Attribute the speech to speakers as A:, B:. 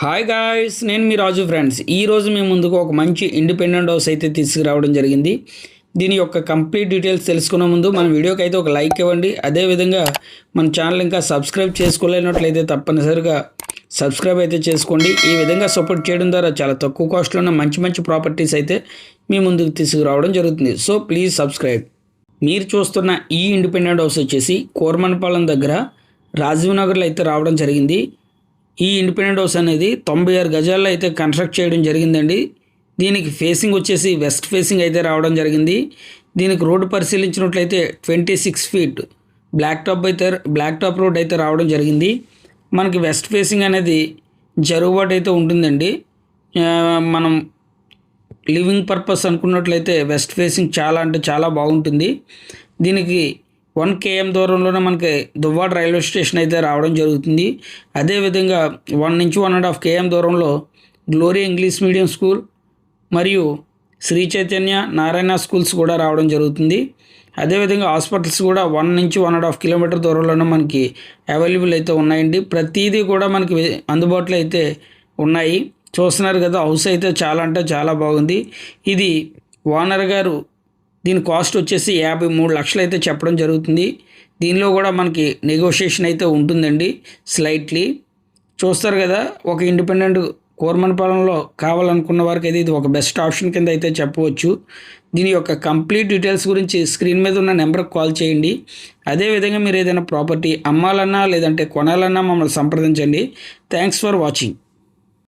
A: Hi guys, నేను మీ రాజు friends. ఈరోజు మీ ముందుకు ఒక మంచి ఇండిపెండెంట్ హౌస్ అయితే తీసుకురావడం జరిగింది. దీని యొక్క కంప్లీట్ డీటెయిల్స్ తెలుసుకునే ముందు మన వీడియోకి అయితే ఒక లైక్ ఇవ్వండి. అదేవిధంగా మన ఛానల్ ఇంకా సబ్స్క్రైబ్ చేసుకోలేనట్లయితే తప్పనిసరిగా సబ్స్క్రైబ్ అయితే చేసుకోండి. ఈ విధంగా సపోర్ట్ చేయడం ద్వారా చాలా తక్కువ కాస్ట్లో ఉన్న మంచి మంచి ప్రాపర్టీస్ అయితే మీ ముందుకు తీసుకురావడం జరుగుతుంది. So please subscribe. మీరు చూస్తున్న ఈ ఇండిపెండెంట్ హౌస్ వచ్చేసి కోర్మన్పాలెం దగ్గర రాజీవ్ నగర్లో అయితే రావడం జరిగింది. ఈ ఇండిపెండెంట్ హౌస్ అనేది 96 గజాల్లో అయితే కన్స్ట్రక్ట్ చేయడం జరిగిందండి. దీనికి ఫేసింగ్ వచ్చేసి వెస్ట్ ఫేసింగ్ అయితే రావడం జరిగింది. దీనికి రోడ్డు పరిశీలించినట్లయితే 26 ఫీట్ బ్లాక్ టాప్ రోడ్ అయితే రావడం జరిగింది. మనకి వెస్ట్ ఫేసింగ్ అనేది జరుగుబాటు అయితే ఉంటుందండి. మనం లివింగ్ పర్పస్ అనుకున్నట్లయితే వెస్ట్ ఫేసింగ్ చాలా అంటే చాలా బాగుంటుంది. దీనికి 1 km దూరంలోనే మనకి దువ్వాడ రైల్వే స్టేషన్ అయితే రావడం జరుగుతుంది. అదేవిధంగా 1 నుంచి 1.5 km దూరంలో గ్లోరీ ఇంగ్లీష్ మీడియం స్కూల్ మరియు శ్రీ చైతన్య నారాయణ స్కూల్స్ కూడా రావడం జరుగుతుంది. అదేవిధంగా హాస్పిటల్స్ కూడా 1 నుంచి 1.5 కిలోమీటర్ దూరంలోనే మనకి అవైలబుల్ అయితే ఉన్నాయండి. ప్రతిదీ కూడా మనకి అందుబాటులో అయితే ఉన్నాయి. చూస్తున్నారు కదా, హౌస్ అయితే చాలా అంటే చాలా బాగుంది. ఇది ఓనర్ గారు దీని కాస్ట్ వచ్చేసి 53 లక్షలు అయితే చెప్పడం జరుగుతుంది. దీనిలో కూడా మనకి నెగోషియేషన్ అయితే ఉంటుందండి స్లైట్లీ. చూస్తారు కదా, ఒక ఇండిపెండెంట్ కోర్మన్పాలెంలో కావాలనుకున్న వారికి అయితే ఇది ఒక బెస్ట్ ఆప్షన్ కింద అయితే చెప్పవచ్చు. దీని యొక్క కంప్లీట్ డీటెయిల్స్ గురించి స్క్రీన్ మీద ఉన్న నెంబర్కి కాల్ చేయండి. అదేవిధంగా మీరు ఏదైనా ప్రాపర్టీ అమ్మాలన్నా లేదంటే కొనాలన్నా మమ్మల్ని సంప్రదించండి. Thanks for watching.